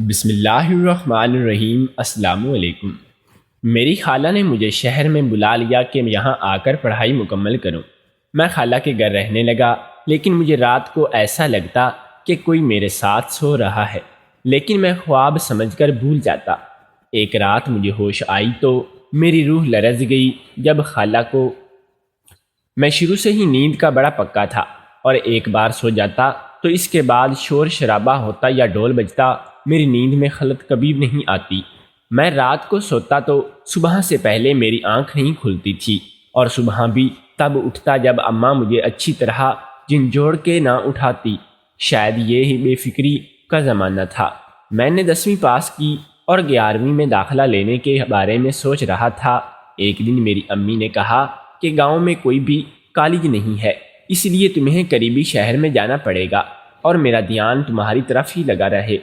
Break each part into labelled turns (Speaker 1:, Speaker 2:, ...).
Speaker 1: بسم اللہ الرحمن الرحیم۔ السلام علیکم۔ میری خالہ نے مجھے شہر میں بلا لیا کہ یہاں آ کر پڑھائی مکمل کروں۔ میں خالہ کے گھر رہنے لگا، لیکن مجھے رات کو ایسا لگتا کہ کوئی میرے ساتھ سو رہا ہے، لیکن میں خواب سمجھ کر بھول جاتا۔ ایک رات مجھے ہوش آئی تو میری روح لرز گئی جب خالہ کو میں شروع سے ہی نیند کا بڑا پکا تھا، اور ایک بار سو جاتا تو اس کے بعد شور شرابہ ہوتا یا ڈھول بجتا، میری نیند میں خلط کبھی نہیں آتی۔ میں رات کو سوتا تو صبح سے پہلے میری آنکھ نہیں کھلتی تھی، اور صبح بھی تب اٹھتا جب اماں مجھے اچھی طرح جھنجھوڑ کے نہ اٹھاتی۔ شاید یہ ہی بے فکری کا زمانہ تھا۔ میں نے 10ویں پاس کی اور 11ویں میں داخلہ لینے کے بارے میں سوچ رہا تھا۔ ایک دن میری امی نے کہا کہ گاؤں میں کوئی بھی کالج نہیں ہے، اس لیے تمہیں قریبی شہر میں جانا پڑے گا، اور میرا دھیان تمہاری طرف ہی لگا رہے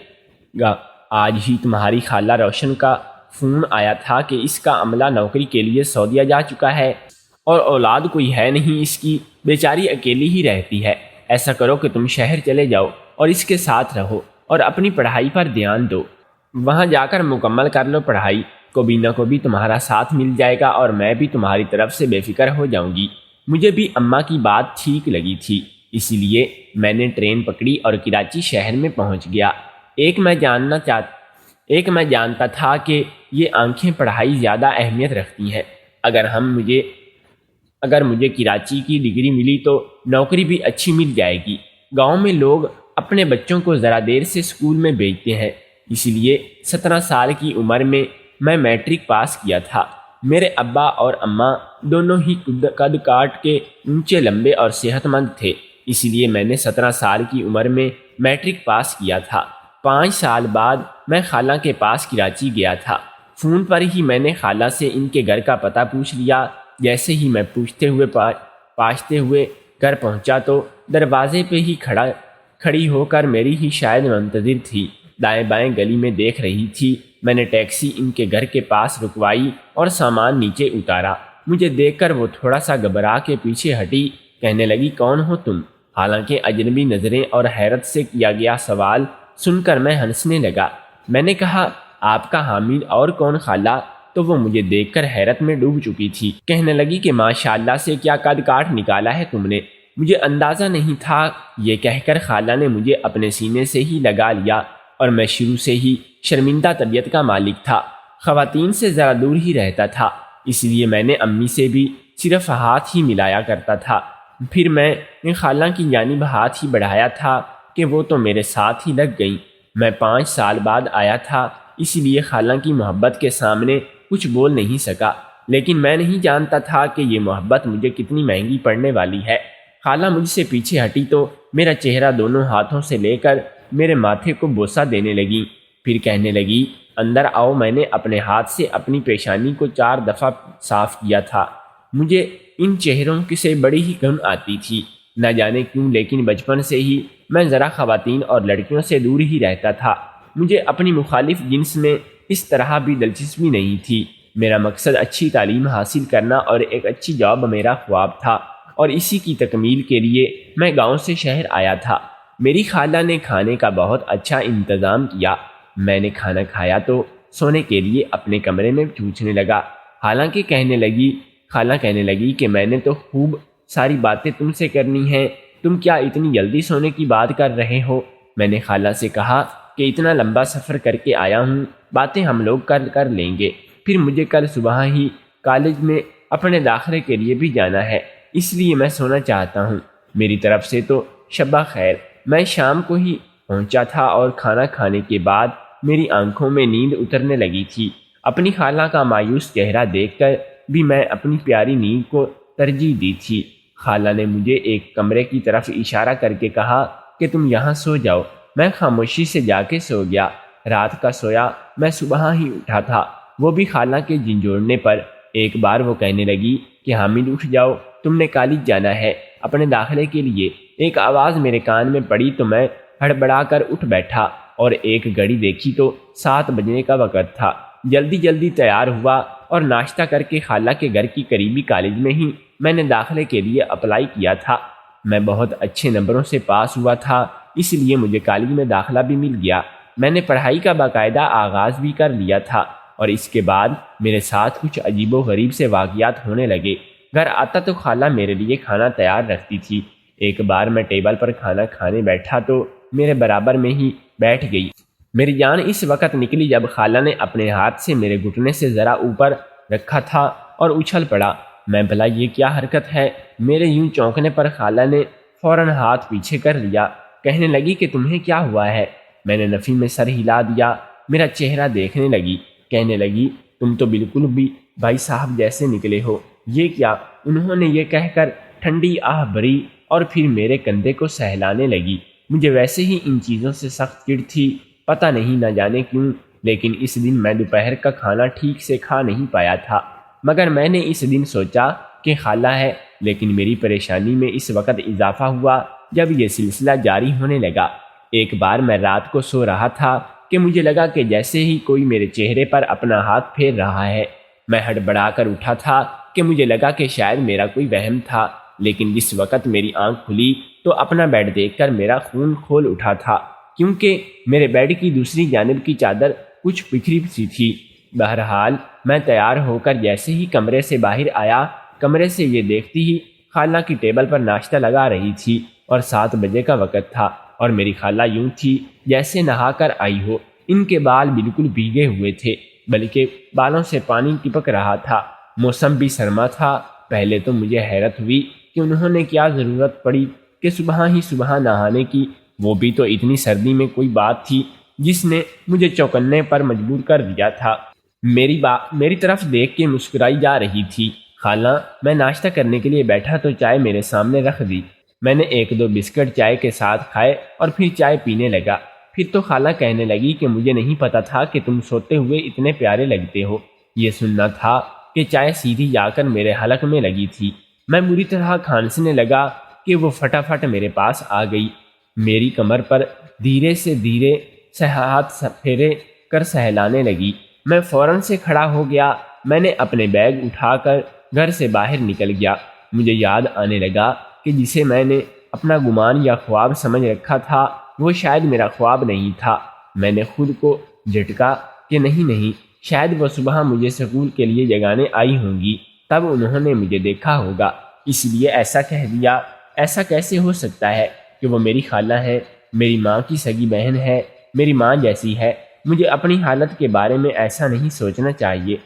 Speaker 1: گا۔ آج ہی تمہاری خالہ روشن کا فون آیا تھا کہ اس کا عملہ نوکری کے لیے سعودیہ جا چکا ہے، اور اولاد کوئی ہے نہیں، اس کی بیچاری اکیلی ہی رہتی ہے۔ ایسا کرو کہ تم شہر چلے جاؤ اور اس کے ساتھ رہو، اور اپنی پڑھائی پر دھیان دو۔ وہاں جا کر مکمل کر لو پڑھائی، کبھی نہ کبھی تمہارا ساتھ مل جائے گا، اور میں بھی تمہاری طرف سے بے فکر ہو جاؤں گی۔ مجھے بھی اماں کی بات ٹھیک لگی تھی، اسی لیے میں نے ٹرین پکڑی اور کراچی شہر میں پہنچ گیا۔ ایک میں جانتا تھا کہ یہ آنکھیں پڑھائی زیادہ اہمیت رکھتی ہیں۔ اگر مجھے کراچی کی ڈگری ملی تو نوکری بھی اچھی مل جائے گی۔ گاؤں میں لوگ اپنے بچوں کو ذرا دیر سے اسکول میں بھیجتے ہیں، اس لیے 17 سال کی عمر میں میں میٹرک پاس کیا تھا۔ میرے ابا اور اماں دونوں ہی قد کاٹ کے اونچے لمبے اور صحت مند تھے، اس لیے میں نے 17 سال کی عمر میں میٹرک پاس کیا تھا۔ 5 سال بعد میں خالہ کے پاس کراچی گیا تھا۔ فون پر ہی میں نے خالہ سے ان کے گھر کا پتہ پوچھ لیا۔ جیسے ہی میں پاچھتے ہوئے گھر پہنچا تو دروازے پہ ہی کھڑی ہو کر میری ہی شاید منتظر تھی، دائیں بائیں گلی میں دیکھ رہی تھی۔ میں نے ٹیکسی ان کے گھر کے پاس رکوائی اور سامان نیچے اتارا۔ مجھے دیکھ کر وہ تھوڑا سا گھبرا کے پیچھے ہٹی، کہنے لگی کون ہو تم؟ حالانکہ اجنبی نظریں اور حیرت سے کیا گیا سوال سن کر میں ہنسنے لگا۔ میں نے کہا آپ کا حامد اور کون خالہ؟ تو وہ مجھے دیکھ کر حیرت میں ڈوب چکی تھی، کہنے لگی کہ ماشاءاللہ سے کیا قد کاٹ نکالا ہے تم نے، مجھے اندازہ نہیں تھا۔ یہ کہہ کر خالہ نے مجھے اپنے سینے سے ہی لگا لیا، اور میں شروع سے ہی شرمندہ طبیعت کا مالک تھا، خواتین سے ذرا دور ہی رہتا تھا، اس لیے میں نے امی سے بھی صرف ہاتھ ہی ملایا کرتا تھا۔ پھر میں نے خالہ کی جانب ہاتھ ہی بڑھایا تھا کہ وہ تو میرے ساتھ ہی لگ گئیں۔ میں 5 سال بعد آیا تھا، اس لیے خالہ کی محبت کے سامنے کچھ بول نہیں سکا، لیکن میں نہیں جانتا تھا کہ یہ محبت مجھے کتنی مہنگی پڑنے والی ہے۔ خالہ مجھ سے پیچھے ہٹی تو میرا چہرہ دونوں ہاتھوں سے لے کر میرے ماتھے کو بوسہ دینے لگی، پھر کہنے لگی اندر آؤ۔ میں نے اپنے ہاتھ سے اپنی پیشانی کو 4 دفعہ صاف کیا تھا۔ مجھے ان چہروں سے بڑی ہی گھن آتی تھی، نہ جانے کیوں، لیکن بچپن سے ہی میں ذرا خواتین اور لڑکیوں سے دور ہی رہتا تھا۔ مجھے اپنی مخالف جنس میں اس طرح بھی دلچسپی نہیں تھی۔ میرا مقصد اچھی تعلیم حاصل کرنا اور ایک اچھی جاب میرا خواب تھا، اور اسی کی تکمیل کے لیے میں گاؤں سے شہر آیا تھا۔ میری خالہ نے کھانے کا بہت اچھا انتظام کیا۔ میں نے کھانا کھایا تو سونے کے لیے اپنے کمرے میں پہنچنے لگا۔ خالہ کہنے لگی کہ میں نے تو خوب ساری باتیں تم سے کرنی ہیں، تم کیا اتنی جلدی سونے کی بات کر رہے ہو؟ میں نے خالہ سے کہا کہ اتنا لمبا سفر کر کے آیا ہوں، باتیں ہم لوگ کر لیں گے، پھر مجھے کل صبح ہی کالج میں اپنے داخلے کے لیے بھی جانا ہے، اس لیے میں سونا چاہتا ہوں۔ میری طرف سے تو شبہ خیر۔ میں شام کو ہی پہنچا تھا، اور کھانا کھانے کے بعد میری آنکھوں میں نیند اترنے لگی تھی۔ اپنی خالہ کا مایوس چہرہ دیکھ کر بھی میں اپنی پیاری نیند کو ترجیح دی تھی۔ خالہ نے مجھے ایک کمرے کی طرف اشارہ کر کے کہا کہ تم یہاں سو جاؤ۔ میں خاموشی سے جا کے سو گیا۔ رات کا سویا میں صبح ہی اٹھا تھا، وہ بھی خالہ کے جھنجھوڑنے پر۔ ایک بار وہ کہنے لگی کہ حامد اٹھ جاؤ، تم نے کالج جانا ہے اپنے داخلے کے لیے۔ ایک آواز میرے کان میں پڑی تو میں ہڑبڑا کر اٹھ بیٹھا، اور ایک گھڑی دیکھی تو 7 بجنے کا وقت تھا۔ جلدی تیار ہوا اور ناشتہ کر کے خالہ کے گھر کی قریبی کالج میں ہی میں نے داخلے کے لیے اپلائی کیا تھا۔ میں بہت اچھے نمبروں سے پاس ہوا تھا، اس لیے مجھے کالج میں داخلہ بھی مل گیا۔ میں نے پڑھائی کا باقاعدہ آغاز بھی کر لیا تھا، اور اس کے بعد میرے ساتھ کچھ عجیب و غریب سے واقعات ہونے لگے۔ گھر آتا تو خالہ میرے لیے کھانا تیار رکھتی تھی۔ ایک بار میں ٹیبل پر کھانا کھانے بیٹھا تو میرے برابر میں ہی بیٹھ گئی۔ میری جان اس وقت نکلی جب خالہ نے اپنے ہاتھ سے میرے گھٹنے سے ذرا اوپر رکھا تھا اور اچھل پڑا۔ میں بھلا یہ کیا حرکت ہے؟ میرے یوں چونکنے پر خالہ نے فوراً ہاتھ پیچھے کر لیا۔ کہنے لگی کہ تمہیں کیا ہوا ہے؟ میں نے نفی میں سر ہلا دیا۔ میرا چہرہ دیکھنے لگی۔ کہنے لگی تم تو بالکل بھی بھائی صاحب جیسے نکلے ہو۔ یہ کیا؟ انہوں نے یہ کہہ کر ٹھنڈی آہ بھری اور پھر میرے کندھے کو سہلانے لگی۔ مجھے ویسے ہی ان چیزوں سے سخت چڑ تھی، پتہ نہیں نہ جانے کیوں، لیکن اس دن میں دوپہر کا کھانا ٹھیک سے کھا نہیں پایا تھا۔ مگر میں نے اس دن سوچا کہ خالہ ہے، لیکن میری پریشانی میں اس وقت اضافہ ہوا جب یہ سلسلہ جاری ہونے لگا۔ ایک بار میں رات کو سو رہا تھا کہ مجھے لگا کہ جیسے ہی کوئی میرے چہرے پر اپنا ہاتھ پھیر رہا ہے۔ میں ہڑبڑا کر اٹھا تھا کہ مجھے لگا کہ شاید میرا کوئی وہم تھا، لیکن جس وقت میری آنکھ کھلی تو اپنا بیڈ دیکھ کر میرا خون کھول اٹھا تھا، کیونکہ میرے بیڈ کی دوسری جانب کی چادر کچھ بکھری سی تھی۔ بہرحال میں تیار ہو کر جیسے ہی کمرے سے باہر آیا، کمرے سے یہ دیکھتی ہی خالہ کی ٹیبل پر ناشتہ لگا رہی تھی، اور 7 بجے کا وقت تھا، اور میری خالہ یوں تھی جیسے نہا کر آئی ہو۔ ان کے بال بالکل بھیگے ہوئے تھے، بلکہ بالوں سے پانی ٹپک رہا تھا۔ موسم بھی سرما تھا۔ پہلے تو مجھے حیرت ہوئی کہ انہوں نے کیا ضرورت پڑی کہ صبح ہی صبح نہانے کی، وہ بھی تو اتنی سردی میں کوئی بات تھی جس نے مجھے چوکنے پر مجبور کر دیا تھا۔ میری طرف دیکھ کے مسکرائی جا رہی تھی۔ خالہ، میں ناشتہ کرنے کے لیے بیٹھا تو چائے میرے سامنے رکھ دی۔ میں نے 1-2 بسکٹ چائے کے ساتھ کھائے اور پھر چائے پینے لگا۔ پھر تو خالہ کہنے لگی کہ مجھے نہیں پتا تھا کہ تم سوتے ہوئے اتنے پیارے لگتے ہو۔ یہ سننا تھا کہ چائے سیدھی جا کر میرے حلق میں لگی تھی۔ میں بری طرح کھانسنے لگا کہ وہ فٹافٹ میرے پاس آ گئی۔ میری کمر پر دھیرے سے دھیرے ہاتھ پھیرے کر سہلانے لگی۔ میں فوراً سے کھڑا ہو گیا۔ میں نے اپنے بیگ اٹھا کر گھر سے باہر نکل گیا۔ مجھے یاد آنے لگا کہ جسے میں نے اپنا گمان یا خواب سمجھ رکھا تھا وہ شاید میرا خواب نہیں تھا۔ میں نے خود کو جھٹکا کہ نہیں، شاید وہ صبح مجھے سکول کے لیے جگانے آئی ہوں گی، تب انہوں نے مجھے دیکھا ہوگا، اس لیے ایسا کہہ دیا۔ ایسا کیسے ہو سکتا ہے کہ وہ میری خالہ ہے، میری ماں کی سگی بہن ہے، میری ماں جیسی ہے؟ مجھے اپنی حالت کے بارے میں ایسا نہیں سوچنا چاہیے۔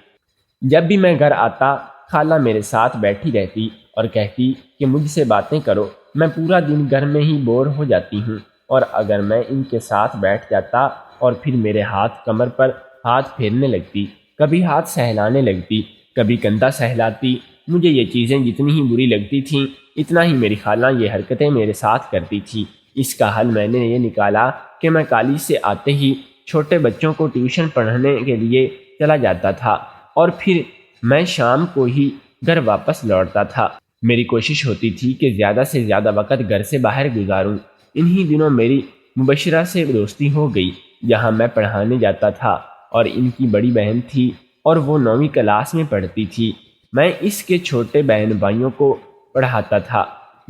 Speaker 1: جب بھی میں گھر آتا خالہ میرے ساتھ بیٹھی رہتی اور کہتی کہ مجھ سے باتیں کرو۔ میں پورا دن گھر میں ہی بور ہو جاتی ہوں، اور اگر میں ان کے ساتھ بیٹھ جاتا اور پھر میرے ہاتھ کمر پر ہاتھ پھیرنے لگتی، کبھی ہاتھ سہلانے لگتی، کبھی کندھا سہلاتی، مجھے یہ چیزیں جتنی ہی بری لگتی تھیں اتنا ہی میری خالہ یہ حرکتیں میرے ساتھ کرتی تھی۔ اس کا حل میں نے یہ نکالا کہ میں کالج سے آتے ہی چھوٹے بچوں کو ٹیوشن پڑھانے کے لیے چلا جاتا تھا، اور پھر میں شام کو ہی گھر واپس لوٹتا تھا۔ میری کوشش ہوتی تھی کہ زیادہ سے زیادہ وقت گھر سے باہر گزاروں۔ انہی دنوں میری مبشرہ سے دوستی ہو گئی، جہاں میں پڑھانے جاتا تھا، اور ان کی بڑی بہن تھی اور وہ 9ویں کلاس میں پڑھتی تھی۔ میں اس کے چھوٹے بہن بھائیوں کو پڑھاتا تھا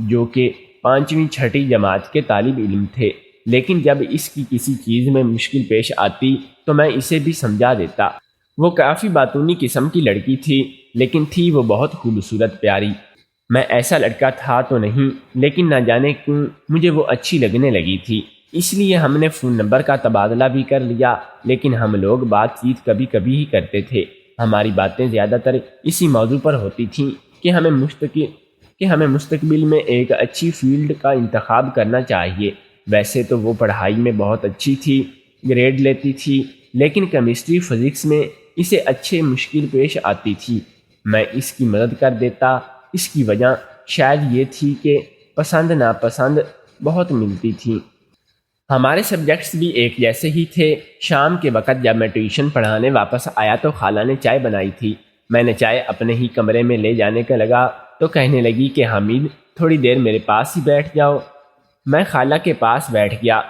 Speaker 1: جو کہ 5ویں 6ٹھی جماعت کے طالب علم تھے، لیکن جب اس کی کسی چیز میں مشکل پیش آتی تو میں اسے بھی سمجھا دیتا۔ وہ کافی باتونی قسم کی لڑکی تھی، لیکن تھی وہ بہت خوبصورت پیاری۔ میں ایسا لڑکا تھا تو نہیں، لیکن نہ جانے کیوں مجھے وہ اچھی لگنے لگی تھی۔ اس لیے ہم نے فون نمبر کا تبادلہ بھی کر لیا، لیکن ہم لوگ بات چیت کبھی کبھی ہی کرتے تھے۔ ہماری باتیں زیادہ تر اسی موضوع پر ہوتی تھیں کہ ہمیں مستقبل میں ایک اچھی فیلڈ کا انتخاب کرنا چاہیے۔ ویسے تو وہ پڑھائی میں بہت اچھی تھی، گریڈ لیتی تھی، لیکن کیمسٹری فزکس میں اسے اچھے مشکل پیش آتی تھی۔ میں اس کی مدد کر دیتا۔ اس کی وجہ شاید یہ تھی کہ پسند ناپسند بہت ملتی تھی۔ ہمارے سبجیکٹس بھی ایک جیسے ہی تھے۔ شام کے وقت جب میں ٹیوشن پڑھانے واپس آیا تو خالہ نے چائے بنائی تھی۔ میں نے چائے اپنے ہی کمرے میں لے جانے کا لگا تو کہنے لگی کہ حمید تھوڑی دیر میرے پاس ہی بیٹھ جاؤ۔ میں خالہ کے پاس بیٹھ گیا،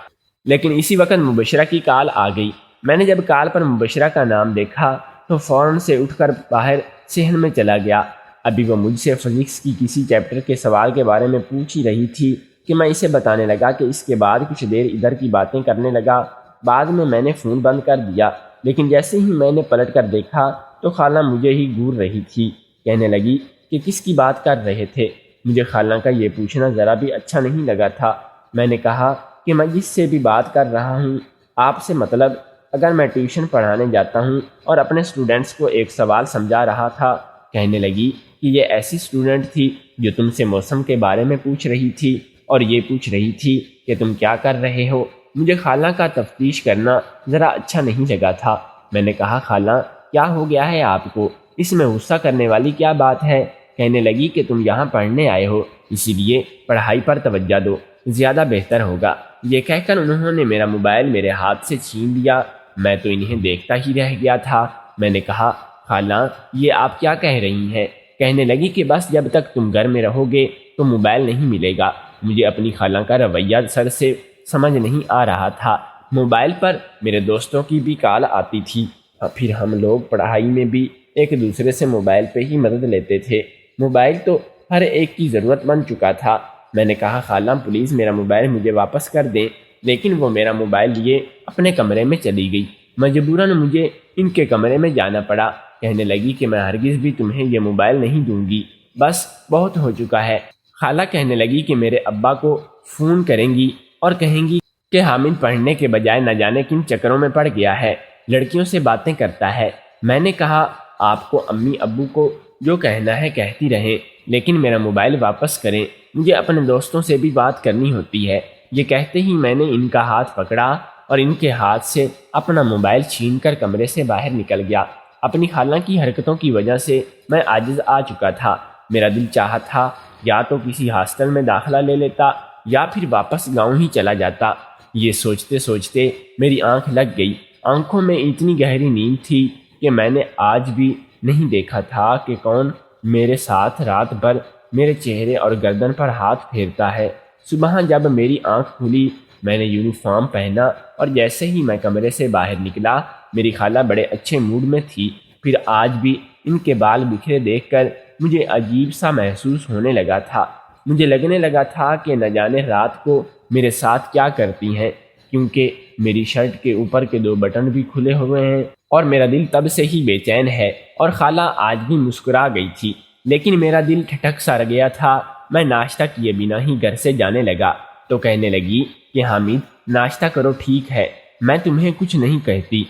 Speaker 1: لیکن اسی وقت مبشرہ کی کال آ گئی۔ میں نے جب کال پر مبشرہ کا نام دیکھا تو فوراً سے اٹھ کر باہر صحن میں چلا گیا۔ ابھی وہ مجھ سے فزکس کی کسی چیپٹر کے سوال کے بارے میں پوچھ ہی رہی تھی کہ میں اسے بتانے لگا کہ اس کے بعد کچھ دیر ادھر کی باتیں کرنے لگا بعد میں نے فون بند کر دیا، لیکن جیسے ہی میں نے پلٹ کر دیکھا تو خالہ مجھے ہی گھور رہی تھی۔ کہنے لگی کہ کس کی بات کر رہے تھے؟ مجھے خالہ کا یہ پوچھنا ذرا بھی اچھا نہیں لگا تھا۔ میں نے کہا کہ میں جس سے بھی بات کر رہا ہوں آپ سے مطلب اگر میں ٹیوشن پڑھانے جاتا ہوں اور اپنے اسٹوڈنٹس کو ایک سوال سمجھا رہا تھا۔ کہنے لگی کہ یہ ایسی اسٹوڈنٹ تھی جو تم سے موسم کے بارے میں پوچھ رہی تھی اور یہ پوچھ رہی تھی کہ تم کیا کر رہے ہو۔ مجھے خالہ کا تفتیش کرنا ذرا اچھا نہیں لگا تھا۔ میں نے کہا خالہ کیا ہو گیا ہے آپ کو؟ اس میں غصہ کرنے والی کیا بات ہے؟ کہنے لگی کہ تم یہاں پڑھنے آئے ہو، اسی لیے پڑھائی پر توجہ دو، زیادہ بہتر ہوگا۔ یہ کہہ کر انہوں نے میرا موبائل میرے ہاتھ سے چھین لیا۔ میں تو انہیں دیکھتا ہی رہ گیا تھا۔ میں نے کہا خالہ یہ آپ کیا کہہ رہی ہیں؟ کہنے لگی کہ بس جب تک تم گھر میں رہو گے تو موبائل نہیں ملے گا۔ مجھے اپنی خالہ کا رویہ سر سے سمجھ نہیں آ رہا تھا۔ موبائل پر میرے دوستوں کی بھی کال آتی تھی، پھر ہم لوگ پڑھائی میں بھی ایک دوسرے سے موبائل پہ ہی مدد لیتے تھے۔ موبائل تو ہر ایک کی ضرورت بن چکا تھا۔ میں نے کہا خالہ پلیز میرا موبائل مجھے واپس کر دیں، لیکن وہ میرا موبائل لیے اپنے کمرے میں چلی گئی۔ مجبوراً مجھے ان کے کمرے میں جانا پڑا۔ کہنے لگی کہ میں ہرگز بھی تمہیں یہ موبائل نہیں دوں گی، بس بہت ہو چکا ہے۔ خالہ کہنے لگی کہ میرے ابا کو فون کریں گی اور کہیں گی کہ حامد پڑھنے کے بجائے نہ جانے کن چکروں میں پڑ گیا ہے، لڑکیوں سے باتیں کرتا ہے۔ میں نے کہا آپ کو امی ابو کو جو کہنا ہے کہتی رہیں، لیکن میرا موبائل واپس کریں، مجھے اپنے دوستوں سے بھی بات کرنی ہوتی ہے۔ یہ کہتے ہی میں نے ان کا ہاتھ پکڑا اور ان کے ہاتھ سے اپنا موبائل چھین کر کمرے سے باہر نکل گیا۔ اپنی خالہ کی حرکتوں کی وجہ سے میں عاجز آ چکا تھا۔ میرا دل چاہا تھا یا تو کسی ہاسٹل میں داخلہ لے لیتا یا پھر واپس گاؤں ہی چلا جاتا۔ یہ سوچتے سوچتے میری آنکھ لگ گئی۔ آنکھوں میں اتنی گہری نیند تھی کہ میں نے آج بھی نہیں دیکھا تھا کہ کون میرے ساتھ رات بھر میرے چہرے اور گردن پر ہاتھ پھیرتا ہے۔ صبح جب میری آنکھ کھلی میں نے یونیفارم پہنا اور جیسے ہی میں کمرے سے باہر نکلا میری خالہ بڑے اچھے موڈ میں تھی۔ پھر آج بھی ان کے بال بکھرے دیکھ کر مجھے عجیب سا محسوس ہونے لگا تھا۔ مجھے لگنے لگا تھا کہ نہ جانے رات کو میرے ساتھ کیا کرتی ہیں، کیونکہ میری شرٹ کے اوپر کے 2 بٹن بھی کھلے ہوئے ہیں اور میرا دل تب سے ہی بے چین ہے۔ اور خالہ آج بھی مسکرا گئی تھی، لیکن میرا دل ٹھٹک سا گیا تھا۔ میں ناشتہ کیے بنا ہی گھر سے جانے لگا تو کہنے لگی کہ حامد ناشتہ کرو، ٹھیک ہے، میں تمہیں کچھ نہیں کہتی۔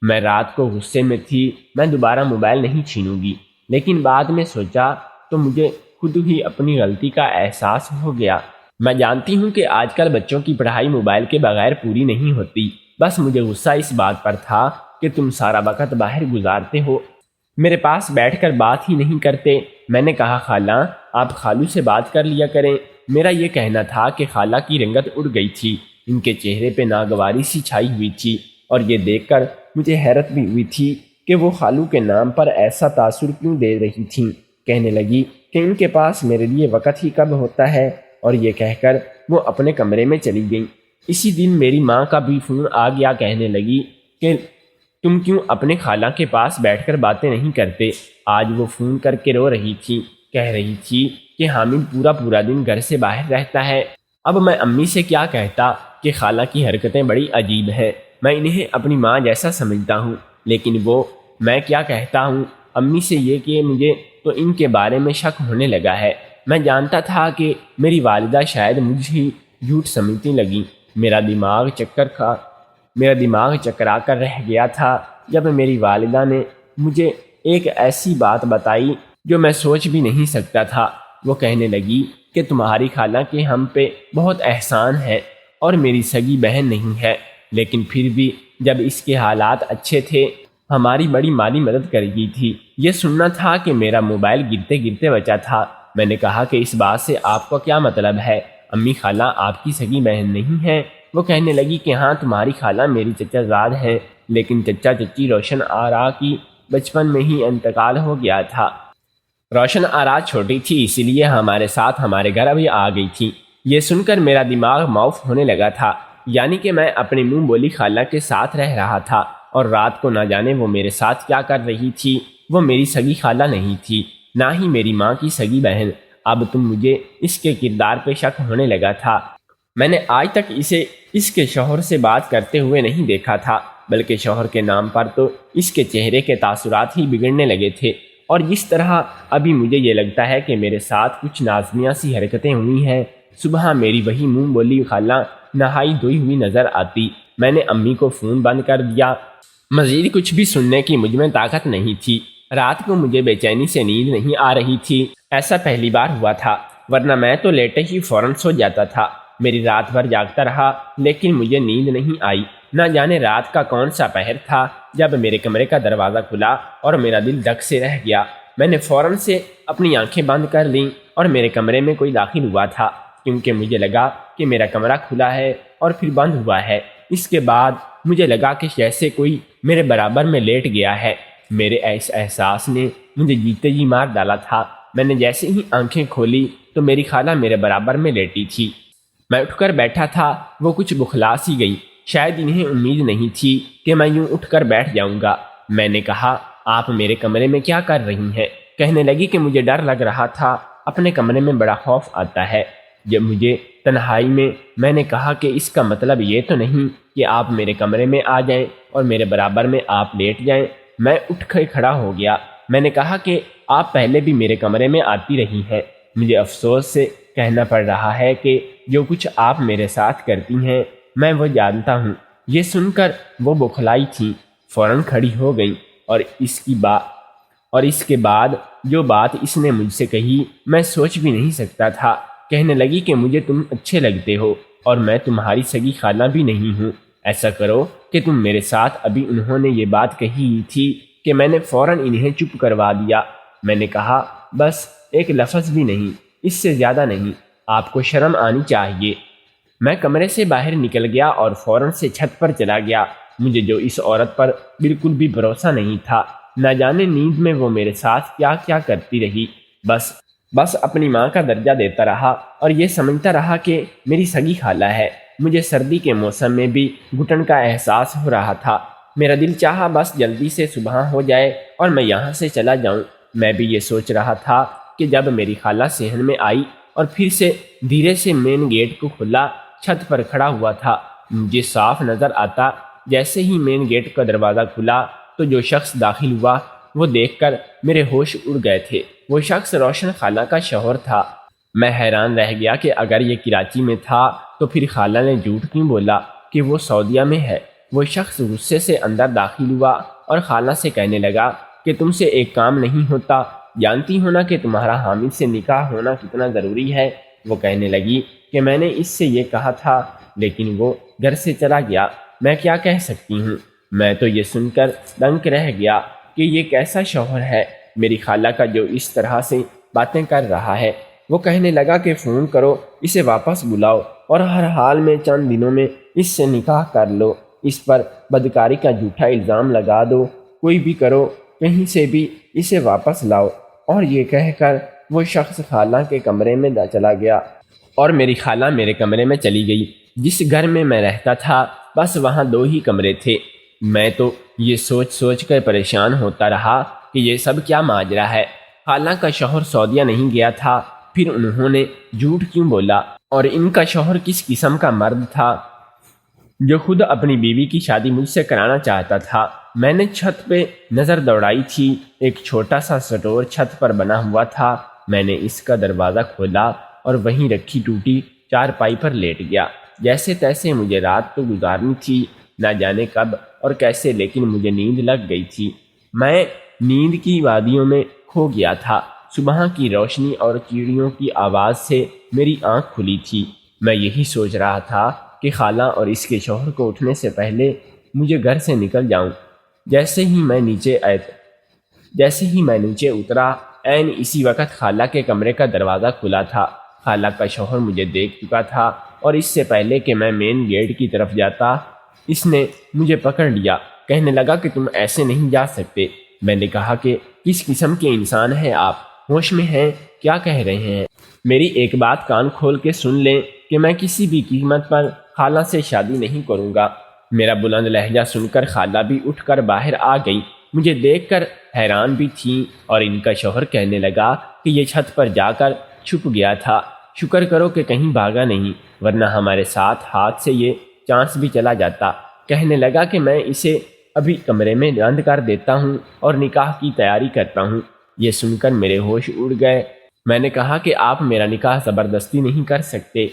Speaker 1: میں رات کو غصے میں تھی، میں دوبارہ موبائل نہیں چھینوں گی، لیکن بعد میں سوچا تو مجھے خود ہی اپنی غلطی کا احساس ہو گیا۔ میں جانتی ہوں کہ آج کل بچوں کی پڑھائی موبائل کے بغیر پوری نہیں ہوتی، بس مجھے غصہ اس بات پر تھا کہ تم سارا وقت باہر گزارتے ہو، میرے پاس بیٹھ کر بات ہی نہیں کرتے۔ میں نے کہا خالہ آپ خالو سے بات کر لیا کریں۔ میرا یہ کہنا تھا کہ خالہ کی رنگت اڑ گئی تھی، ان کے چہرے پہ ناگواری سی چھائی ہوئی تھی، اور یہ دیکھ کر مجھے حیرت بھی ہوئی تھی کہ وہ خالو کے نام پر ایسا تاثر کیوں دے رہی تھیں۔ کہنے لگی کہ ان کے پاس میرے لیے وقت ہی کب ہوتا ہے، اور یہ کہہ کر وہ اپنے کمرے میں چلی گئیں۔ اسی دن میری ماں کا بھی فون آ گیا۔ کہنے لگی کہ تم کیوں اپنے خالہ کے پاس بیٹھ کر باتیں نہیں کرتے؟ آج وہ فون کر کے رو رہی تھی، کہہ رہی تھی کہ حامد پورا دن گھر سے باہر رہتا ہے۔ اب میں امی سے کیا کہتا کہ خالہ کی حرکتیں بڑی عجیب ہیں، میں انہیں اپنی ماں جیسا سمجھتا ہوں، لیکن وہ میں کیا کہتا ہوں امی سے یہ کہ مجھے تو ان کے بارے میں شک ہونے لگا ہے۔ میں جانتا تھا کہ میری والدہ شاید مجھے ہی جھوٹ سمجھنے لگیں۔ میرا دماغ چکرا کر رہ گیا تھا جب میری والدہ نے مجھے ایک ایسی بات بتائی جو میں سوچ بھی نہیں سکتا تھا۔ وہ کہنے لگی کہ تمہاری خالہ کے ہم پہ بہت احسان ہے اور میری سگی بہن نہیں ہے، لیکن پھر بھی جب اس کے حالات اچھے تھے ہماری بڑی مالی مدد کر گئی تھی۔ یہ سننا تھا کہ میرا موبائل گرتے گرتے بچا تھا۔ میں نے کہا کہ اس بات سے آپ کو کیا مطلب ہے؟ امی خالہ آپ کی سگی بہن نہیں ہے؟ وہ کہنے لگی کہ ہاں تمہاری خالہ میری چچا زاد ہیں، لیکن چچا چچی روشن آرا کی بچپن میں ہی انتقال ہو گیا تھا۔ روشن آرا چھوٹی تھی اسی لیے ہمارے ساتھ ہمارے گھر ابھی آ گئی تھی۔ یہ سن کر میرا دماغ معاف ہونے لگا تھا، یعنی کہ میں اپنی منہ بولی خالہ کے ساتھ رہ رہا تھا، اور رات کو نہ جانے وہ میرے ساتھ کیا کر رہی تھی۔ وہ میری سگی خالہ نہیں تھی، نہ ہی میری ماں کی سگی بہن۔ اب تم مجھے اس کے کردار پہ شک ہونے لگا تھا۔ میں نے آج تک اسے اس کے شوہر سے بات کرتے ہوئے نہیں دیکھا تھا، بلکہ شوہر کے نام پر تو اس کے چہرے کے تاثرات ہی بگڑنے لگے تھے، اور جس طرح ابھی مجھے یہ لگتا ہے کہ میرے ساتھ کچھ نازنیہ سی حرکتیں ہوئی ہیں۔ صبح میری وہی منہ بولی خالہ نہائی دھوئی ہوئی نظر آتی۔ میں نے امی کو فون بند کر دیا۔ مزید کچھ بھی سننے کی مجھ میں طاقت نہیں تھی۔ رات کو مجھے بے چینی سے نیند نہیں آ رہی تھی۔ ایسا پہلی بار ہوا تھا، ورنہ میں تو لیٹے ہی فوراً سو جاتا تھا۔ میری رات بھر جاگتا رہا، لیکن مجھے نیند نہیں آئی۔ نہ جانے رات کا کون سا پہر تھا جب میرے کمرے کا دروازہ کھلا اور میرا دل دھک سے رہ گیا۔ میں نے فوراً سے اپنی آنکھیں بند کر لیں اور میرے کمرے میں کوئی داخل ہوا تھا، کیونکہ مجھے لگا کہ میرا کمرہ کھلا ہے اور پھر بند ہوا ہے۔ اس کے بعد مجھے لگا کہ جیسے کوئی میرے برابر میں لیٹ گیا ہے۔ میرے اس احساس نے مجھے جیتے جی مار ڈالا تھا۔ میں نے جیسے ہی آنکھیں کھولی تو میری خالہ میرے برابر میں لیٹی تھی۔ میں اٹھ کر بیٹھا تھا، وہ کچھ بخلا سی گئی۔ شاید انہیں امید نہیں تھی کہ میں یوں اٹھ کر بیٹھ جاؤں گا۔ میں نے کہا، آپ میرے کمرے میں کیا کر رہی ہیں؟ کہنے لگی کہ مجھے ڈر لگ رہا تھا، اپنے کمرے میں بڑا خوف آتا ہے جب مجھے تنہائی میں نے کہا کہ اس کا مطلب یہ تو نہیں کہ آپ میرے کمرے میں آ جائیں اور میرے برابر میں آپ لیٹ جائیں۔ میں اٹھ کر کھڑا ہو گیا۔ میں نے کہا کہ آپ پہلے بھی میرے کمرے میں آتی رہی ہیں۔ مجھے افسوس سے کہنا پڑ رہا ہے کہ جو کچھ آپ میرے ساتھ کرتی ہیں میں وہ جانتا ہوں۔ یہ سن کر وہ بوکھلائی تھیں، فوراً کھڑی ہو گئیں، اور اس کے بعد جو بات اس نے مجھ سے کہی میں سوچ بھی نہیں سکتا تھا۔ کہنے لگی کہ مجھے تم اچھے لگتے ہو اور میں تمہاری سگی خالہ بھی نہیں ہوں۔ ایسا کرو کہ تم میرے ساتھ، ابھی انہوں نے یہ بات کہی تھی کہ میں نے فوراً انہیں چپ کروا دیا۔ میں نے کہا، بس ایک لفظ بھی نہیں، اس سے زیادہ نہیں، آپ کو شرم آنی چاہیے۔ میں کمرے سے باہر نکل گیا اور فوراً سے چھت پر چلا گیا۔ مجھے جو اس عورت پر بالکل بھی بھروسہ نہیں تھا، نہ جانے نیند میں وہ میرے ساتھ کیا کیا کرتی رہی۔ بس اپنی ماں کا درجہ دیتا رہا اور یہ سمجھتا رہا کہ میری سگی خالہ ہے۔ مجھے سردی کے موسم میں بھی گھٹن کا احساس ہو رہا تھا۔ میرا دل چاہا بس جلدی سے صبح ہو جائے اور میں یہاں سے چلا جاؤں۔ میں بھی یہ سوچ رہا تھا کہ جب میری خالہ صحن میں آئی اور پھر سے دھیرے سے مین گیٹ کو کھلا، چھت پر کھڑا ہوا تھا، مجھے صاف نظر آتا جیسے ہی مین گیٹ کا دروازہ کھلا تو جو شخص داخل ہوا وہ دیکھ کر میرے ہوش اڑ گئے تھے۔ وہ شخص روشن خالہ کا شوہر تھا۔ میں حیران رہ گیا کہ اگر یہ کراچی میں تھا تو پھر خالہ نے جھوٹ کیوں بولا کہ وہ سعودیہ میں ہے۔ وہ شخص غصے سے اندر داخل ہوا اور خالہ سے کہنے لگا کہ تم سے ایک کام نہیں ہوتا، جانتی ہو نا کہ تمہارا حامد سے نکاح ہونا کتنا ضروری ہے۔ وہ کہنے لگی کہ میں نے اس سے یہ کہا تھا، لیکن وہ گھر سے چلا گیا، میں کیا کہہ سکتی ہوں۔ میں تو یہ سن کر دنگ رہ گیا کہ یہ کیسا شوہر ہے میری خالہ کا جو اس طرح سے باتیں کر رہا ہے۔ وہ کہنے لگا کہ فون کرو، اسے واپس بلاؤ اور ہر حال میں چند دنوں میں اس سے نکاح کر لو، اس پر بدکاری کا جھوٹا الزام لگا دو، کوئی بھی کرو، کہیں سے بھی اسے واپس لاؤ۔ اور یہ کہہ کر وہ شخص خالہ کے کمرے میں چلا گیا اور میری خالہ میرے کمرے میں چلی گئی۔ جس گھر میں میں رہتا تھا بس وہاں 2 ہی کمرے تھے۔ میں تو یہ سوچ کر پریشان ہوتا رہا کہ یہ سب کیا ماجرا ہے۔ خالہ کا شوہر سعودیہ نہیں گیا تھا، پھر انہوں نے جھوٹ کیوں بولا؟ اور ان کا شوہر کس قسم کا مرد تھا جو خود اپنی بیوی کی شادی مجھ سے کرانا چاہتا تھا؟ میں نے چھت پہ نظر دوڑائی تھی، ایک چھوٹا سا سٹور چھت پر بنا ہوا تھا۔ میں نے اس کا دروازہ کھولا اور وہیں رکھی ٹوٹی چارپائی پر لیٹ گیا۔ جیسے تیسے مجھے رات تو گزارنی تھی، نہ جانے کب اور کیسے، لیکن مجھے نیند لگ گئی تھی۔ میں نیند کی وادیوں میں کھو گیا تھا۔ صبح کی روشنی اور چڑیوں کی آواز سے میری آنکھ کھلی تھی۔ میں یہی سوچ رہا تھا کہ خالہ اور اس کے شوہر کو اٹھنے سے پہلے مجھے گھر سے نکل جاؤں۔ جیسے ہی میں نیچے اترا، عین اسی وقت خالہ کے کمرے کا دروازہ کھلا تھا۔ خالہ کا شوہر مجھے دیکھ چکا تھا اور اس سے پہلے کہ میں مین گیٹ کی طرف جاتا اس نے مجھے پکڑ لیا۔ کہنے لگا کہ تم ایسے نہیں جا سکتے۔ میں نے کہا کہ کس قسم کے انسان ہیں آپ، ہوش میں ہیں؟ کیا کہہ رہے ہیں؟ میری ایک بات کان کھول کے سن لیں کہ میں کسی بھی قیمت پر خالہ سے شادی نہیں کروں گا۔ میرا بلند لہجہ سن کر خالہ بھی اٹھ کر باہر آ گئی، مجھے دیکھ کر حیران بھی تھیں، اور ان کا شوہر کہنے لگا کہ یہ چھت پر جا کر چھپ گیا تھا، شکر کرو کہ کہیں بھاگا نہیں، ورنہ ہمارے ساتھ ہاتھ سے یہ چانس بھی چلا جاتا۔ کہنے لگا کہ میں اسے ابھی کمرے میں بند کر دیتا ہوں اور نکاح کی تیاری کرتا ہوں۔ یہ سن کر میرے ہوش اڑ گئے۔ میں نے کہا کہ آپ میرا نکاح زبردستی نہیں کر سکتے۔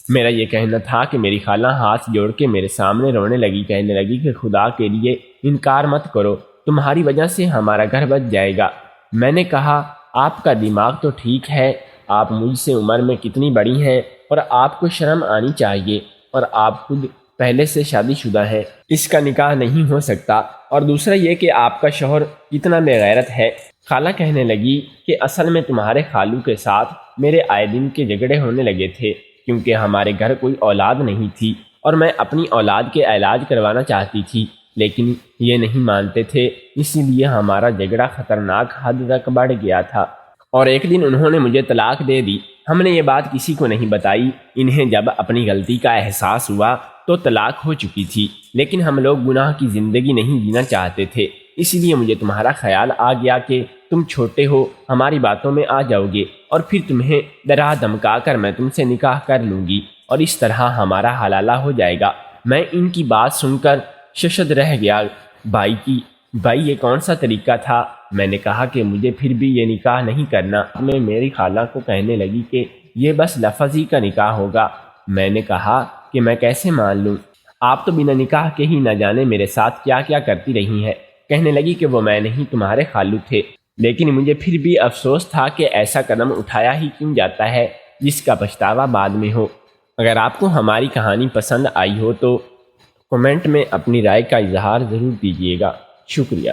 Speaker 1: میرا یہ کہنا تھا کہ میری خالہ ہاتھ جوڑ کے میرے سامنے رونے لگی، کہنے لگی کہ خدا کے لیے انکار مت کرو، تمہاری وجہ سے ہمارا گھر بچ جائے گا۔ میں نے کہا آپ کا دماغ تو ٹھیک ہے، آپ مجھ سے عمر میں کتنی بڑی ہیں اور آپ کو شرم آنی چاہیے، اور آپ خود پہلے سے شادی شدہ ہیں، اس کا نکاح نہیں ہو سکتا، اور دوسرا یہ کہ آپ کا شوہر کتنا بے غیرت ہے۔ خالہ کہنے لگی کہ اصل میں تمہارے خالو کے ساتھ میرے آئے دن کے جھگڑے ہونے لگے تھے، کیونکہ ہمارے گھر کوئی اولاد نہیں تھی اور میں اپنی اولاد کے علاج کروانا چاہتی تھی، لیکن یہ نہیں مانتے تھے، اسی لیے ہمارا جھگڑا خطرناک حد تک بڑھ گیا تھا، اور ایک دن انہوں نے مجھے طلاق دے دی۔ ہم نے یہ بات کسی کو نہیں بتائی۔ انہیں جب اپنی غلطی کا احساس ہوا تو طلاق ہو چکی تھی، لیکن ہم لوگ گناہ کی زندگی نہیں جینا چاہتے تھے، اس لیے مجھے تمہارا خیال آ گیا کہ تم چھوٹے ہو، ہماری باتوں میں آ جاؤ گے، اور پھر تمہیں ڈرا دھمکا کر میں تم سے نکاح کر لوں گی، اور اس طرح ہمارا حلالہ ہو جائے گا۔ میں ان کی بات سن کر ششد رہ گیا۔ بھائی یہ کون سا طریقہ تھا؟ میں نے کہا کہ مجھے پھر بھی یہ نکاح نہیں کرنا۔ میں میری خالہ کو کہنے لگی کہ یہ بس لفظ ہی کا نکاح ہوگا۔ میں نے کہا کہ میں کیسے مان لوں، آپ تو بنا نکاح کے ہی نہ جانے میرے ساتھ کیا کیا کرتی رہی ہیں۔ کہنے لگی کہ وہ میں نہیں تمہارے خالو تھے، لیکن مجھے پھر بھی افسوس تھا کہ ایسا قدم اٹھایا ہی کیوں جاتا ہے جس کا پچھتاوا بعد میں ہو۔ اگر آپ کو ہماری کہانی پسند آئی ہو تو کمنٹ میں اپنی رائے کا اظہار ضرور دیجیے گا۔ شکریہ۔